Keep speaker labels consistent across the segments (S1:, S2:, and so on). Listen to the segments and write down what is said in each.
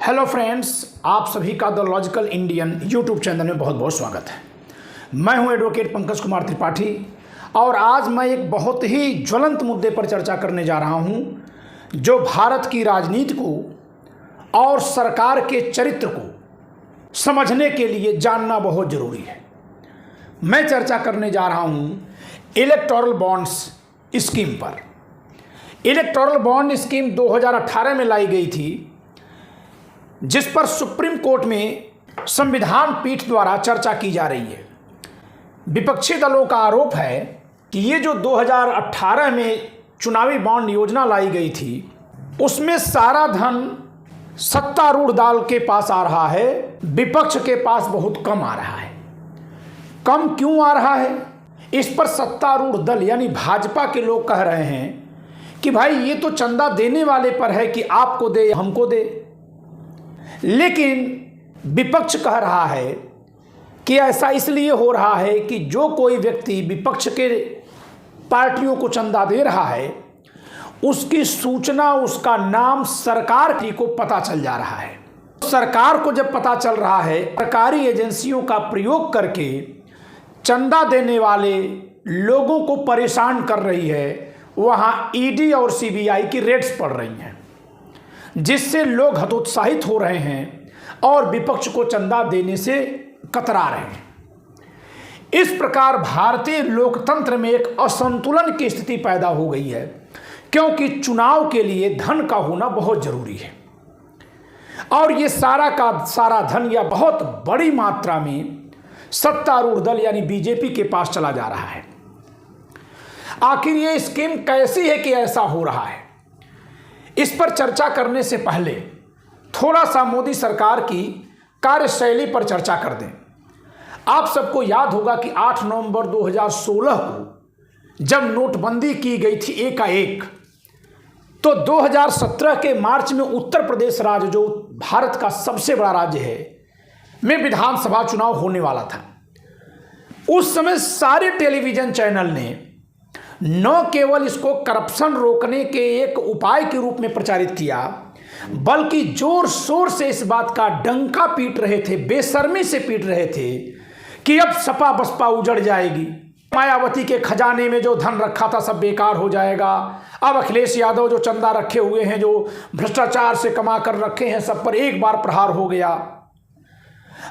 S1: Hello friends, आप सभी का the logical Indian YouTube channel में बहुत बहुत स्वागत है। मैं हूं एडवोकेट पंकज कुमार त्रिपाठी और आज मैं एक बहुत ही ज्वलंत मुद्दे पर चर्चा करने जा रहा हूं जो भारत की राजनीति को और सरकार के चरित्र को समझने के लिए जानना बहुत ज़रूरी है। मैं चर्चा करने जा रहा हूं इलेक्टोरल बॉन्ड्स स्कीम पर। इलेक्टोरल बॉन्ड स्कीम 2018 में लाई गई थी, जिस पर सुप्रीम कोर्ट में संविधान पीठ द्वारा चर्चा की जा रही है। विपक्षी दलों का आरोप है कि ये जो 2018 में चुनावी बॉन्ड योजना लाई गई थी, उसमें सारा धन सत्तारूढ़ दल के पास आ रहा है, विपक्ष के पास बहुत कम आ रहा है। कम क्यों आ रहा है? इस पर सत्तारूढ़ दल यानी भाजपा के लोग कह रहे हैं कि भाई ये तो चंदा देने वाले पर है कि आपको दे हमको दे, लेकिन विपक्ष कह रहा है कि ऐसा इसलिए हो रहा है कि जो कोई व्यक्ति विपक्ष के पार्टियों को चंदा दे रहा है, उसकी सूचना, उसका नाम सरकार को पता चल जा रहा है। सरकार को जब पता चल रहा है, सरकारी एजेंसियों का प्रयोग करके चंदा देने वाले लोगों को परेशान कर रही है, वहां ईडी और सीबीआई की रेड्स पड़ रही हैं, जिससे लोग हतोत्साहित हो रहे हैं और विपक्ष को चंदा देने से कतरा रहे हैं। इस प्रकार भारतीय लोकतंत्र में एक असंतुलन की स्थिति पैदा हो गई है, क्योंकि चुनाव के लिए धन का होना बहुत जरूरी है और ये सारा का सारा धन या बहुत बड़ी मात्रा में सत्तारूढ़ दल यानी बीजेपी के पास चला जा रहा है। आखिर ये स्कीम कैसी है कि ऐसा हो रहा है? इस पर चर्चा करने से पहले थोड़ा सा मोदी सरकार की कार्यशैली पर चर्चा कर दें। आप सबको याद होगा कि 8 नवंबर 2016 को जब नोटबंदी की गई थी एकाएक, तो 2017 के मार्च में उत्तर प्रदेश राज्य, जो भारत का सबसे बड़ा राज्य है, में विधानसभा चुनाव होने वाला था। उस समय सारे टेलीविजन चैनल ने न केवल इसको करप्शन रोकने के एक उपाय के रूप में प्रचारित किया, बल्कि जोर शोर से इस बात का डंका पीट रहे थे, बेशर्मी से पीट रहे थे कि अब सपा बसपा उजड़ जाएगी, मायावती के खजाने में जो धन रखा था सब बेकार हो जाएगा, अब अखिलेश यादव जो चंदा रखे हुए हैं, जो भ्रष्टाचार से कमा कर रखे हैं, सब पर एक बार प्रहार हो गया।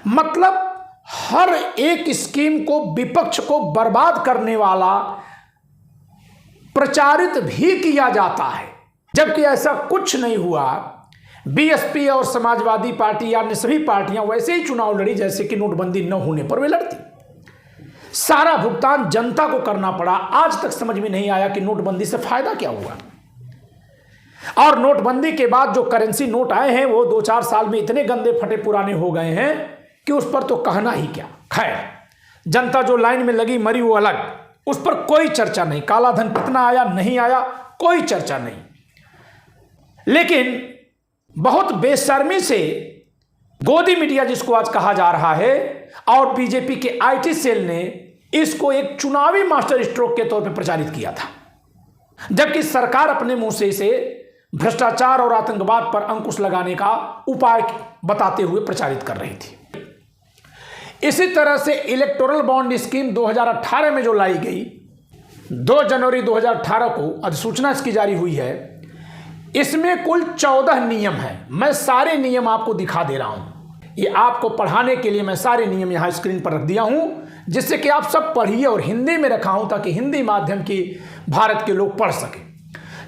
S1: मतलब हर एक स्कीम को विपक्ष को बर्बाद करने वाला प्रचारित भी किया जाता है, जबकि ऐसा कुछ नहीं हुआ। बीएसपी और समाजवादी पार्टी या सभी पार्टियां वैसे ही चुनाव लड़ी जैसे कि नोटबंदी न होने पर वे लड़ती। सारा भुगतान जनता को करना पड़ा। आज तक समझ में नहीं आया कि नोटबंदी से फायदा क्या हुआ। और नोटबंदी के बाद जो करेंसी नोट आए हैं वो 2-4 साल में इतने गंदे फटे पुराने हो गए हैं कि उस पर तो कहना ही क्या। खैर, जनता जो लाइन में लगी मरी वो अलग, उस पर कोई चर्चा नहीं। काला धन कितना आया नहीं आया कोई चर्चा नहीं। लेकिन बहुत बेशर्मी से गोदी मीडिया, जिसको आज कहा जा रहा है, और बीजेपी के आईटी सेल ने इसको एक चुनावी मास्टर स्ट्रोक के तौर पर प्रचारित किया था, जबकि सरकार अपने मुंह से इसे भ्रष्टाचार और आतंकवाद पर अंकुश लगाने का उपाय बताते हुए प्रचारित कर रही थी। इसी तरह से इलेक्टोरल बॉन्ड स्कीम 2018 में जो लाई गई, 2 जनवरी 2018 को अधिसूचना इसकी जारी हुई है। इसमें कुल 14 नियम हैं। मैं सारे नियम आपको दिखा दे रहा हूं। ये आपको पढ़ाने के लिए मैं सारे नियम यहां स्क्रीन पर रख दिया हूं, जिससे कि आप सब पढ़िए, और हिंदी में रखा हूं ताकि हिंदी माध्यम की भारत के लोग पढ़ सकें।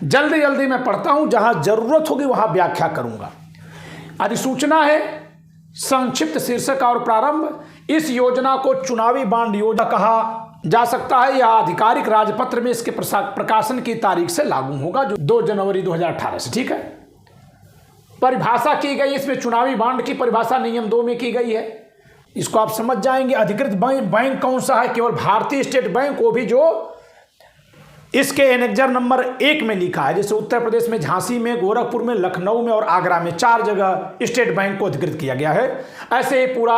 S1: जल्दी जल्दी मैं पढ़ता हूं, जहां जरूरत होगी वहां व्याख्या करूंगा। अधिसूचना है, संक्षिप्त शीर्षक और प्रारंभ। इस योजना को चुनावी बॉन्ड योजना कहा जा सकता है या आधिकारिक राजपत्र में इसके प्रकाशन की तारीख से लागू होगा, जो 2 जनवरी 2018 से। ठीक है। परिभाषा की गई, इसमें चुनावी बॉन्ड की परिभाषा नियम 2 में की गई है। इसको आप समझ जाएंगे। अधिकृत बैंक कौन सा है? केवल भारतीय स्टेट बैंक, वो भी जो इसके एनेक्जर नंबर 1 में लिखा है। जैसे उत्तर प्रदेश में झांसी में, गोरखपुर में, लखनऊ में और आगरा में 4 जगह स्टेट बैंक को अधिकृत किया गया है। ऐसे पूरा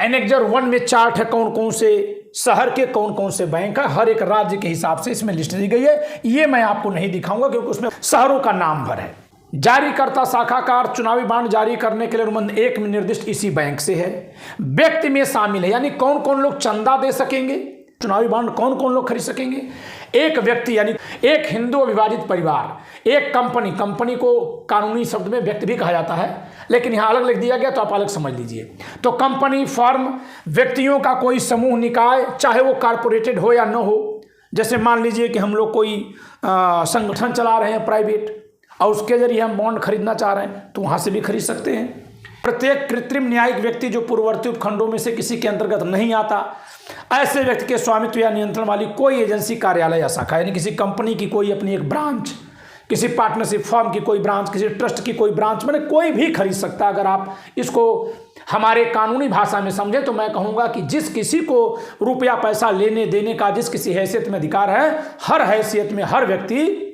S1: एनेक्जर 1 में चार्ट है कौन कौन से शहर के कौन कौन से बैंक है, हर एक राज्य के हिसाब से इसमें लिस्ट दी गई है। ये मैं आपको नहीं दिखाऊंगा क्योंकि उसमें शहरों का नाम भर है। जारीकर्ता शाखाकार चुनावी बांड जारी करने के लिए अनुबंध 1 में निर्दिष्ट इसी बैंक से है। व्यक्ति में शामिल है, यानी कौन कौन लोग चंदा दे सकेंगे, चुनावी बांड कौन कौन लोग खरीद सकेंगे। एक व्यक्ति यानी एक हिंदू अविभाजित परिवार, एक कंपनी, कंपनी को कानूनी शब्द में व्यक्ति भी कहा जाता है लेकिन यहाँ अलग लिख दिया गया तो आप अलग समझ लीजिए। तो कंपनी, फर्म, व्यक्तियों का कोई समूह, निकाय, चाहे वो कारपोरेटेड हो या न हो। जैसे मान लीजिए कि हम लोग कोई संगठन चला रहे हैं प्राइवेट और उसके जरिए हम बॉन्ड खरीदना चाह रहे हैं तो वहाँ से भी खरीद सकते हैं। प्रत्येक कृत्रिम न्यायिक व्यक्ति जो पूर्ववर्ती उपखंडों में से किसी के अंतर्गत नहीं आता, ऐसे व्यक्ति के स्वामित्व या नियंत्रण वाली कोई एजेंसी, कार्यालय या शाखा, यानी किसी कंपनी की कोई अपनी एक ब्रांच, किसी पार्टनरशिप फर्म की कोई ब्रांच, किसी ट्रस्ट की कोई ब्रांच, मैंने कोई भी खरीद सकता है। अगर आप इसको हमारे कानूनी भाषा में समझें तो मैं कहूँगा कि जिस किसी को रुपया पैसा लेने देने का जिस किसी हैसियत में अधिकार है, हर हैसियत में हर व्यक्ति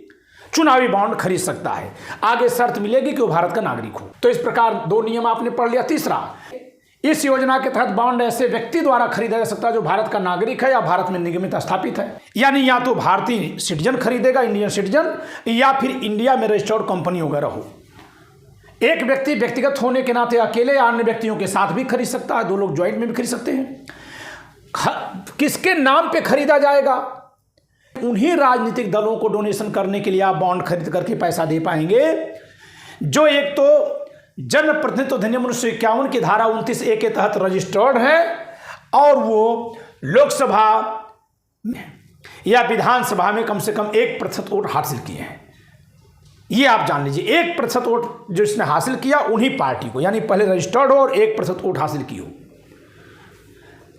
S1: चुनावी बॉन्ड खरीद सकता है। आगे शर्त मिलेगी कि वो भारत का नागरिक हो। तो इस प्रकार 2 नियम आपने पढ़ लिया। तीसरा, इस योजना के तहत बॉन्ड ऐसे व्यक्ति द्वारा खरीदा जा सकता है जो भारत का नागरिक है या भारत में निगमित स्थापित है, यानी या तो भारतीय सिटीजन खरीदेगा, इंडियन सिटीजन, या फिर इंडिया में रजिस्टर्ड कंपनी वगैरह हो। एक व्यक्ति व्यक्तिगत होने के नाते अकेले या अन्य व्यक्तियों के साथ भी खरीद सकता है, 2 लोग ज्वाइंट में भी खरीद सकते हैं। किसके नाम पे खरीदा जाएगा? उन्हीं राजनीतिक दलों को डोनेशन करने के लिए आप बॉन्ड खरीद करके पैसा दे पाएंगे जो एक तो जन प्रतिनिधित्व अधिनियम 1951 की धारा 29A के तहत रजिस्टर्ड है और वो लोकसभा या विधानसभा में कम से कम 1% वोट हासिल किए हैं। ये आप जान लीजिए, 1% वोट जो इसने हासिल किया उन्हीं पार्टी को, यानी पहले रजिस्टर्ड हो और 1% वोट हासिल की हो।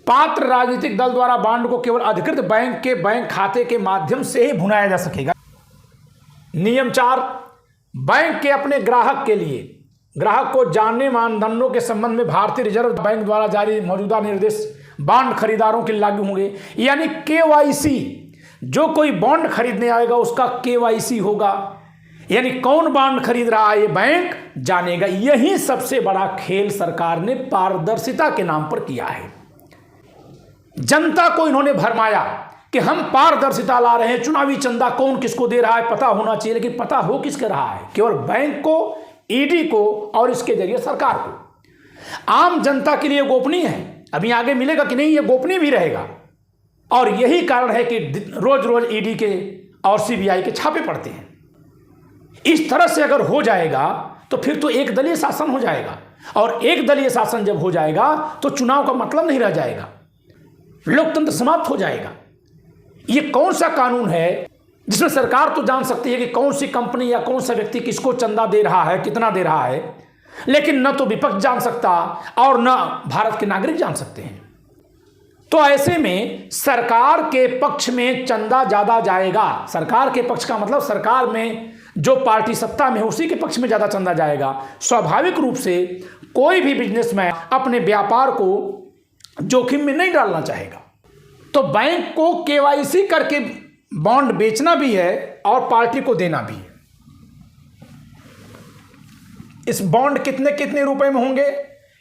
S1: पात्र राजनीतिक दल द्वारा बॉन्ड को केवल अधिकृत बैंक के बैंक खाते के माध्यम से ही भुनाया जा सकेगा। नियम 4, बैंक के अपने ग्राहक के लिए ग्राहक को जानने मानदंडों के संबंध में भारतीय रिजर्व बैंक द्वारा जारी मौजूदा निर्देश बॉन्ड खरीदारों के लिए लागू होंगे। यानी KYC, जो कोई बॉन्ड खरीदने आएगा उसका KYC होगा, यानी कौन बॉन्ड खरीद रहा है ये बैंक जानेगा। यही सबसे बड़ा खेल सरकार ने पारदर्शिता के नाम पर किया है। जनता को इन्होंने भरमाया कि हम पारदर्शिता ला रहे हैं, चुनावी चंदा कौन किसको दे रहा है पता होना चाहिए, लेकिन पता हो किसके रहा है? केवल बैंक को, ईडी को और इसके जरिए सरकार को। आम जनता के लिए गोपनीय है, अभी आगे मिलेगा कि नहीं ये गोपनीय भी रहेगा। और यही कारण है कि रोज रोज ईडी के और सीबीआई के छापे पड़ते हैं। इस तरह से अगर हो जाएगा तो फिर तो एक दलीय शासन हो जाएगा, और एक दलीय शासन जब हो जाएगा तो चुनाव का मतलब नहीं रह जाएगा, लोकतंत्र समाप्त हो जाएगा। ये कौन सा कानून है जिसमें सरकार तो जान सकती है कि कौन सी कंपनी या कौन सा व्यक्ति किसको चंदा दे रहा है, कितना दे रहा है, लेकिन न तो विपक्ष जान सकता और न भारत के नागरिक जान सकते हैं। तो ऐसे में सरकार के पक्ष में चंदा ज्यादा जाएगा। सरकार के पक्ष का मतलब सरकार में जो पार्टी सत्ता में है उसी के पक्ष में ज्यादा चंदा जाएगा। स्वाभाविक रूप से कोई भी बिजनेसमैन अपने व्यापार को जोखिम में नहीं डालना चाहेगा। तो बैंक को KYC करके बॉन्ड बेचना भी है और पार्टी को देना भी है। इस बॉन्ड कितने कितने रुपए में होंगे,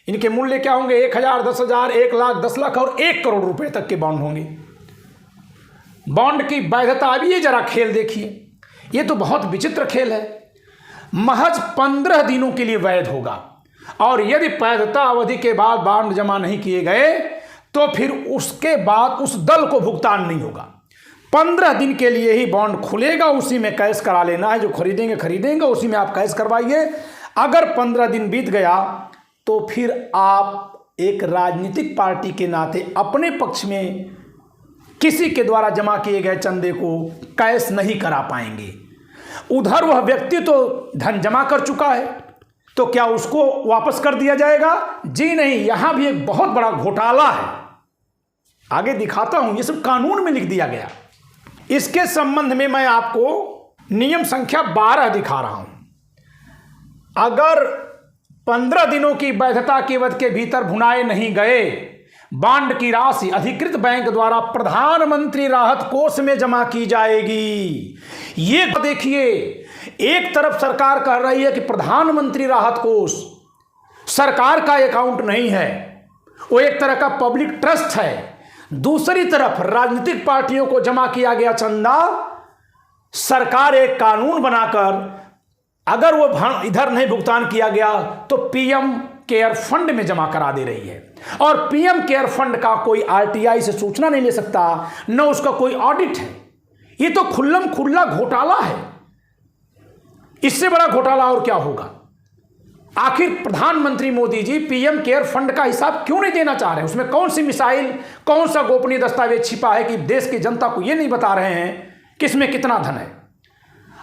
S1: इनके मूल्य क्या होंगे? 1000, 10,000, 1 लाख, 10 लाख और 1 करोड़ रुपए तक के बॉन्ड होंगे। बॉन्ड की वैधता, अभी ये जरा खेल देखिए, ये तो बहुत विचित्र खेल है। महज 15 दिनों के लिए वैध होगा और यदि वैधता अवधि के बाद बॉन्ड जमा नहीं किए गए तो फिर उसके बाद उस दल को भुगतान नहीं होगा। 15 दिन के लिए ही बॉन्ड खुलेगा, उसी में कैश करा लेना है। जो खरीदेंगे खरीदेंगे, उसी में आप कैश करवाइए। अगर 15 दिन बीत गया तो फिर आप एक राजनीतिक पार्टी के नाते अपने पक्ष में किसी के द्वारा जमा किए गए चंदे को कैश नहीं करा पाएंगे। उधर वह व्यक्ति तो धन जमा कर चुका है, तो क्या उसको वापस कर दिया जाएगा? जी नहीं, यहां भी एक बहुत बड़ा घोटाला है। आगे दिखाता हूं, ये सब कानून में लिख दिया गया। इसके संबंध में मैं आपको नियम संख्या 12 दिखा रहा हूं। अगर 15 दिनों की वैधता की अवधि के भीतर भुनाए नहीं गए, बॉन्ड की राशि अधिकृत बैंक द्वारा प्रधानमंत्री राहत कोष में जमा की जाएगी। ये देखिए, एक तरफ सरकार कह रही है कि प्रधानमंत्री राहत कोष सरकार का अकाउंट नहीं है, वो एक तरह का पब्लिक ट्रस्ट है। दूसरी तरफ राजनीतिक पार्टियों को जमा किया गया चंदा सरकार एक कानून बनाकर अगर वो इधर नहीं भुगतान किया गया तो पीएम केयर फंड में जमा करा दे रही है, और पीएम केयर फंड का कोई आरटीआई से सूचना नहीं ले सकता, न उसका कोई ऑडिट है। ये तो खुल्लम खुल्ला घोटाला है। इससे बड़ा घोटाला और क्या होगा? आखिर प्रधानमंत्री Modi ji PM care fund का हिसाब क्यों नहीं देना चाह रहे हैं? उसमें कौन सी मिसाइल, कौन सा गोपनीय दस्तावेज छिपा है कि देश की जनता को यह नहीं बता रहे हैं कि इसमें कितना धन है?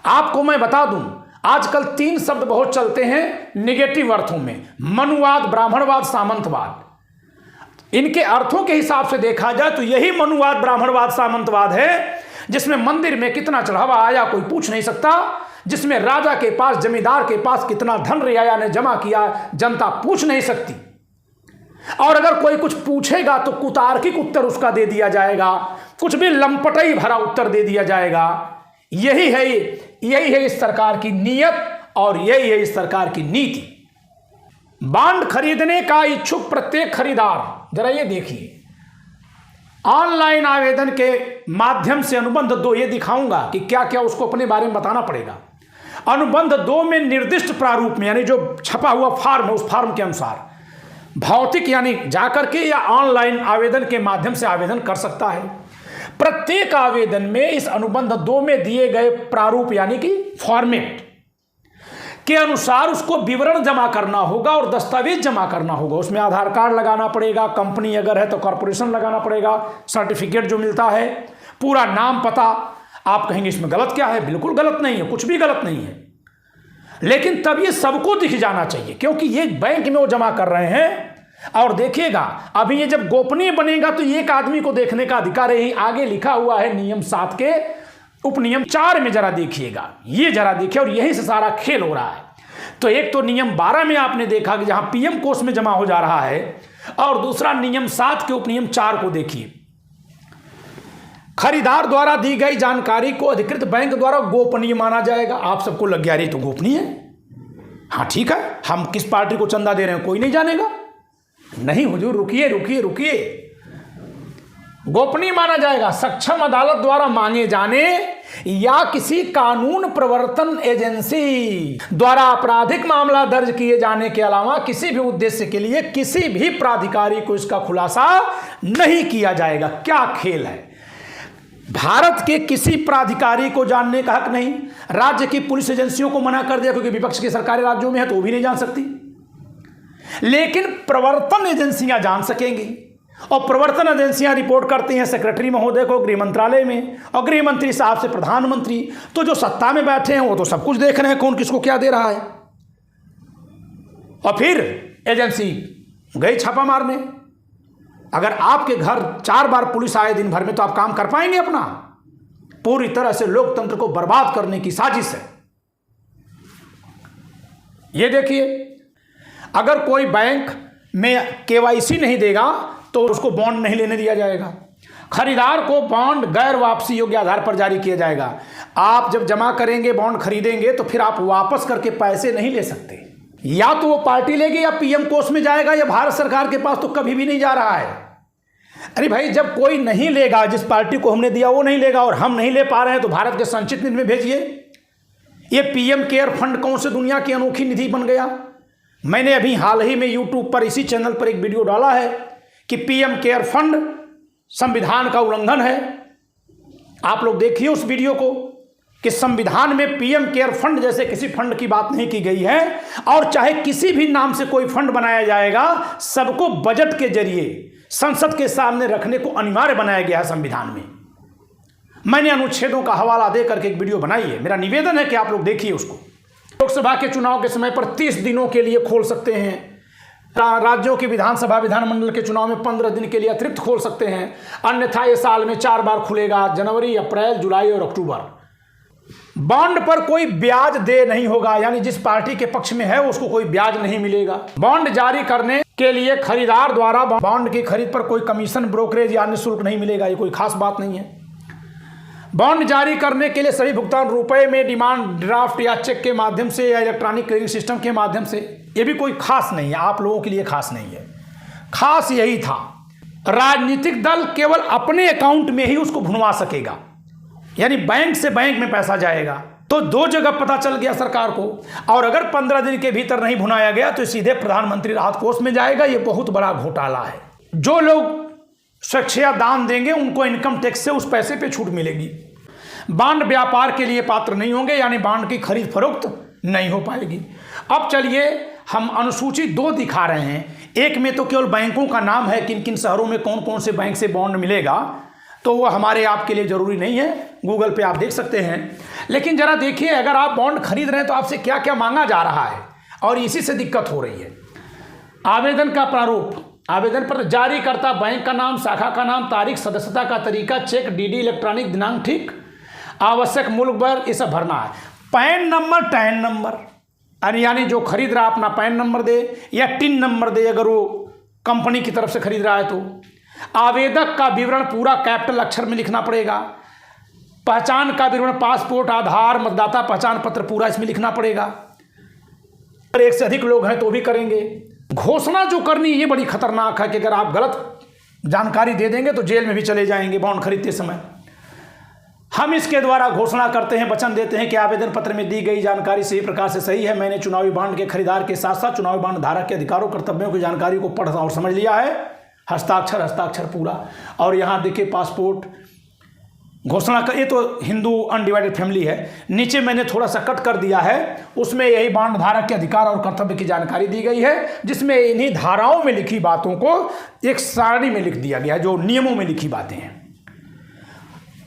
S1: आपको मैं बता दूं, आजकल 3 शब्द बहुत चलते हैं निगेटिव अर्थों में, मनुवाद, ब्राह्मणवाद, सामंतवाद। इनके अर्थों के हिसाब से देखा जाए तो यही मनुवाद, ब्राह्मणवाद, सामंतवाद है, जिसमें मंदिर में कितना चढ़ावा आया कोई पूछ नहीं सकता, जिसमें राजा के पास, जमींदार के पास कितना धन रियाया ने जमा किया जनता पूछ नहीं सकती, और अगर कोई कुछ पूछेगा तो कुतार्किक उत्तर उसका दे दिया जाएगा, कुछ भी लंपटई भरा उत्तर दे दिया जाएगा। यही है इस सरकार की नीयत, और यही है इस सरकार की नीति। बॉन्ड खरीदने का इच्छुक प्रत्येक खरीदार, जरा ये देखिए, ऑनलाइन आवेदन के माध्यम से अनुबंध 2, ये दिखाऊंगा कि क्या क्या उसको अपने बारे में बताना पड़ेगा। अनुबंध 2 में निर्दिष्ट प्रारूप में, यानी जो छपा हुआ फॉर्म है उस फॉर्म के अनुसार भौतिक यानी जाकर के या ऑनलाइन आवेदन के माध्यम से आवेदन कर सकता है। प्रत्येक आवेदन में इस अनुबंध 2 में दिए गए प्रारूप यानी कि फॉर्मेट के अनुसार उसको विवरण जमा करना होगा और दस्तावेज जमा करना होगा। उसमें आधार कार्ड लगाना पड़ेगा, कंपनी अगर है तो कॉर्पोरेशन लगाना पड़ेगा, सर्टिफिकेट जो मिलता है, पूरा नाम, पता। आप कहेंगे इसमें गलत क्या है? बिल्कुल गलत नहीं है, कुछ भी गलत नहीं है, लेकिन तब ये सबको दिख जाना चाहिए, क्योंकि ये बैंक में वो जमा कर रहे हैं। और देखिएगा, अभी ये जब गोपनीय बनेगा तो एक आदमी को देखने का अधिकार है। आगे लिखा हुआ है नियम 7 के उपनियम 4 में, जरा देखिएगा, ये जरा देखिए, और यहीं से सारा खेल हो रहा है। तो एक तो नियम 12 में आपने देखा कि जहां पीएम कोष में जमा हो जा रहा है, और दूसरा नियम 7 के उपनियम 4 को देखिए। खरीदार द्वारा दी गई जानकारी को अधिकृत बैंक द्वारा गोपनीय माना जाएगा। आप सबको लग गया, रही तो गोपनीय है, हाँ ठीक है, हम किस पार्टी को चंदा दे रहे हैं कोई नहीं जानेगा। नहीं हुजूर, रुकिए, गोपनीय माना जाएगा। सक्षम अदालत द्वारा मांगे जाने या किसी कानून प्रवर्तन एजेंसी द्वारा आपराधिक मामला दर्ज किए जाने के अलावा किसी भी उद्देश्य के लिए किसी भी प्राधिकारी को इसका खुलासा नहीं किया जाएगा। क्या खेल है? भारत के किसी प्राधिकारी को जानने का हक नहीं। राज्य की पुलिस एजेंसियों को मना कर दिया, क्योंकि विपक्ष की सरकारी राज्यों में है तो वो भी नहीं जान सकती, लेकिन प्रवर्तन एजेंसियां जान सकेंगी। और प्रवर्तन एजेंसियां रिपोर्ट करती हैं सेक्रेटरी महोदय को गृह मंत्रालय में, और गृह मंत्री साहब से प्रधानमंत्री। तो जो सत्ता में बैठे हैं वो तो सब कुछ देख रहे हैं कौन किसको क्या दे रहा है। और फिर एजेंसी गई छापा मारने। अगर आपके घर 4 बार पुलिस आए दिन भर में तो आप काम कर पाएंगे अपना? पूरी तरह से लोकतंत्र को बर्बाद करने की साजिश है। ये देखिए, अगर कोई बैंक में केवाईसी नहीं देगा तो उसको बॉन्ड नहीं लेने दिया जाएगा। खरीदार को बॉन्ड गैर वापसी योग्य आधार पर जारी किया जाएगा। आप जब जमा करेंगे, बॉन्ड खरीदेंगे, तो फिर आप वापस करके पैसे नहीं ले सकते। या तो वो पार्टी लेगी या पीएम कोष में जाएगा, या भारत सरकार के पास तो कभी भी नहीं जा रहा है। अरे भाई, जब कोई नहीं लेगा, जिस पार्टी को हमने दिया वो नहीं लेगा और हम नहीं ले पा रहे हैं, तो भारत के संचित निधि में भेजिए। ये पीएम केयर फंड कौन से दुनिया की अनोखी निधि बन गया? मैंने अभी हाल ही में यूट्यूब पर इसी चैनल पर एक वीडियो डाला है कि पीएम केयर फंड संविधान का उल्लंघन है। आप लोग देखिए उस वीडियो को, कि संविधान में पीएम केयर फंड जैसे किसी फंड की बात नहीं की गई है, और चाहे किसी भी नाम से कोई फंड बनाया जाएगा, सबको बजट के जरिए संसद के सामने रखने को अनिवार्य बनाया गया है संविधान में। मैंने अनुच्छेदों का हवाला दे करके एक वीडियो बनाई है, मेरा निवेदन है कि आप लोग देखिए उसको। लोकसभा के चुनाव के समय पर 30 दिनों के लिए खोल सकते हैं। राज्यों की विधानसभा, विधानमंडल के चुनाव में 15 दिन के लिए अतिरिक्त खोल सकते हैं। अन्यथा ये साल में 4 बार खुलेगा, जनवरी, अप्रैल, जुलाई और अक्टूबर। बॉन्ड पर कोई ब्याज दे नहीं होगा, यानी जिस पार्टी के पक्ष में है उसको कोई ब्याज नहीं मिलेगा। बॉन्ड जारी करने के लिए खरीदार द्वारा बॉन्ड की खरीद पर कोई कमीशन, ब्रोकरेज या अन्य शुल्क नहीं मिलेगा। ये कोई खास बात नहीं है। बॉन्ड जारी करने के लिए सभी भुगतान रुपए में, डिमांड ड्राफ्ट या चेक के माध्यम से या इलेक्ट्रॉनिक क्लियरिंग सिस्टम के माध्यम से। ये भी कोई खास नहीं है, आप लोगों के लिए खास नहीं है। खास यही था, राजनीतिक दल केवल अपने अकाउंट में ही उसको भुनवा सकेगा, यानी बैंक से बैंक में पैसा जाएगा। तो 2 जगह पता चल गया सरकार को, और अगर 15 दिन के भीतर नहीं भुनाया गया तो सीधे प्रधानमंत्री राहत कोष में जाएगा। ये बहुत बड़ा घोटाला है। जो लोग स्वेच्छा दान देंगे उनको इनकम टैक्स से उस पैसे पे छूट मिलेगी। बांड व्यापार के लिए पात्र नहीं होंगे, यानी बांड की खरीद फरोख्त नहीं हो पाएगी। अब चलिए हम अनुसूची 2 दिखा रहे हैं। एक में तो केवल बैंकों का नाम है, किन किन शहरों में कौन कौन से बैंक से बॉन्ड मिलेगा, तो वो हमारे आपके लिए ज़रूरी नहीं है, गूगल पे आप देख सकते हैं। लेकिन ज़रा देखिए, अगर आप बॉन्ड खरीद रहे हैं तो आपसे क्या क्या मांगा जा रहा है, और इसी से दिक्कत हो रही है। आवेदन का प्रारूप, आवेदन पर जारीकर्ता बैंक का नाम, शाखा का नाम, तारीख, सदस्यता का तरीका, चेक, डीडी, इलेक्ट्रॉनिक, दिनांक, ठीक, आवश्यक मुल्क भर, ये सब भरना है। पैन नंबर, टैन नंबर, यानी जो खरीद रहा अपना पैन नंबर दे या टिन नंबर दे, अगर वो कंपनी की तरफ से खरीद रहा है तो। आवेदक का विवरण पूरा कैपिटल अक्षर में लिखना पड़ेगा। पहचान का विवरण, पासपोर्ट, आधार, मतदाता पहचान पत्र पूरा इसमें लिखना पड़ेगा। अगर 1 से अधिक लोग हैं तो भी करेंगे। घोषणा जो करनी ये बड़ी खतरनाक है कि अगर आप गलत जानकारी दे देंगे तो जेल में भी चले जाएंगे बॉन्ड खरीदते समय। हम इसके द्वारा घोषणा करते हैं, वचन देते हैं कि आवेदन पत्र में दी गई जानकारी सही प्रकार से सही है। मैंने चुनावी बॉन्ड के खरीदार के साथ साथ चुनावी बॉन्ड धारक के अधिकारों कर्तव्यों की जानकारी को पढ़ और समझ लिया है। हस्ताक्षर, हस्ताक्षर पूरा। और यहाँ देखिए पासपोर्ट, घोषणा का, ये तो हिंदू अनडिवाइडेड फैमिली है। नीचे मैंने थोड़ा सा कट कर दिया है, उसमें यही बॉन्ड धारक के अधिकार और कर्तव्य की जानकारी दी गई है, जिसमें इन्हीं धाराओं में लिखी बातों को एक सारणी में लिख दिया गया है, जो नियमों में लिखी बातें हैं।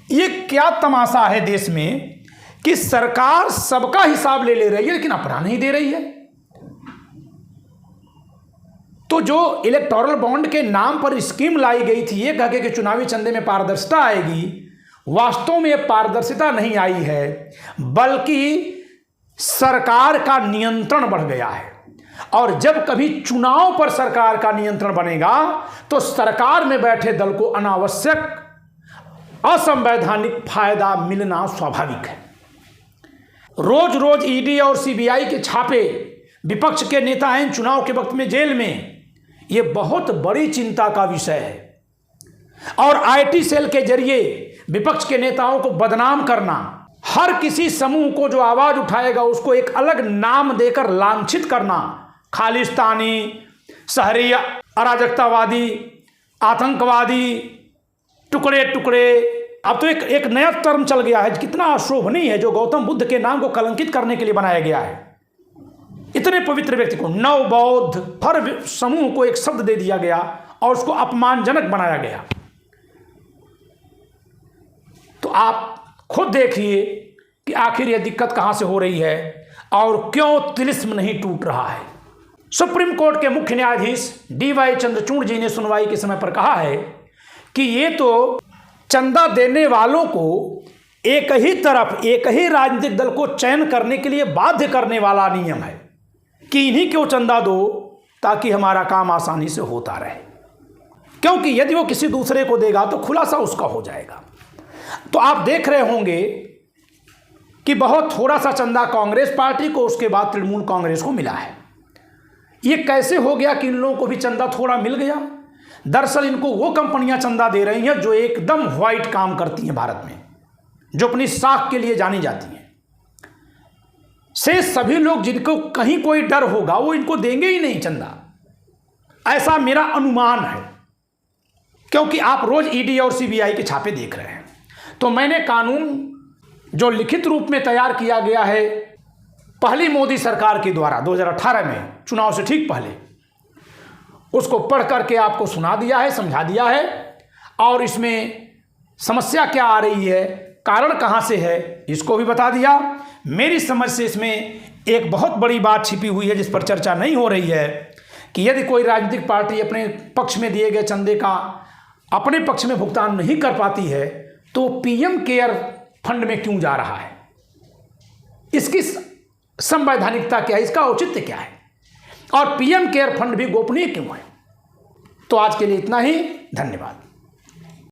S1: ये क्या तमाशा है देश में कि सरकार सबका हिसाब ले रही है लेकिन अपना नहीं दे रही है। तो जो इलेक्टोरल बॉन्ड के नाम पर स्कीम लाई गई थी, ये कह के कि चुनावी चंदे में पारदर्शिता आएगी, वास्तव में पारदर्शिता नहीं आई है, बल्कि सरकार का नियंत्रण बढ़ गया है। और जब कभी चुनाव पर सरकार का नियंत्रण बनेगा तो सरकार में बैठे दल को अनावश्यक असंवैधानिक फायदा मिलना स्वाभाविक है। रोज रोज ईडी और सीबीआई के छापे, विपक्ष के नेता हैं चुनाव के वक्त में जेल में, ये बहुत बड़ी चिंता का विषय है। और आईटी सेल के जरिए विपक्ष के नेताओं को बदनाम करना, हर किसी समूह को जो आवाज उठाएगा उसको एक अलग नाम देकर लांछित करना, खालिस्तानी, शहरी अराजकतावादी, आतंकवादी, टुकड़े टुकड़े, अब तो एक नया टर्म चल गया है, कितना अशोभनीय है, जो गौतम बुद्ध के नाम को कलंकित करने के लिए बनाया गया है। इतने पवित्र व्यक्ति को नव बौद्ध, हर समूह को एक शब्द दे दिया गया और उसको अपमानजनक बनाया गया। तो आप खुद देखिए कि आखिर यह दिक्कत कहां से हो रही है और क्यों तिलिस्म नहीं टूट रहा है। सुप्रीम कोर्ट के मुख्य न्यायाधीश DY चंद्रचूड़ जी ने सुनवाई के समय पर कहा है कि ये तो चंदा देने वालों को एक ही तरफ, एक ही राजनीतिक दल को चयन करने के लिए बाध्य करने वाला नियम है कि इन्हीं को चंदा दो ताकि हमारा काम आसानी से होता रहे, क्योंकि यदि वो किसी दूसरे को देगा तो खुलासा उसका हो जाएगा। तो आप देख रहे होंगे कि बहुत थोड़ा सा चंदा कांग्रेस पार्टी को, उसके बाद तृणमूल कांग्रेस को मिला है। ये कैसे हो गया कि इन लोगों को भी चंदा थोड़ा मिल गया? दरअसल इनको वो कंपनियां चंदा दे रही हैं जो एकदम व्हाइट काम करती हैं भारत में, जो अपनी साख के लिए जानी जाती हैं। से सभी लोग जिनको कहीं कोई डर होगा वो इनको देंगे ही नहीं चंदा, ऐसा मेरा अनुमान है, क्योंकि आप रोज ईडी और सीबीआई के छापे देख रहे हैं। तो मैंने कानून जो लिखित रूप में तैयार किया गया है पहली मोदी सरकार के द्वारा 2018 में, चुनाव से ठीक पहले, उसको पढ़ करके आपको सुना दिया है, समझा दिया है, और इसमें समस्या क्या आ रही है, कारण कहां से है, इसको भी बता दिया। मेरी समझ से इसमें एक बहुत बड़ी बात छिपी हुई है जिस पर चर्चा नहीं हो रही है कि यदि कोई राजनीतिक पार्टी अपने पक्ष में दिए गए चंदे का अपने पक्ष में भुगतान नहीं कर पाती है तो पीएम केयर फंड में क्यों जा रहा है, इसकी संवैधानिकता क्या है, इसका औचित्य क्या है, और पीएम केयर फंड भी गोपनीय क्यों है। तो आज के लिए इतना ही, धन्यवाद।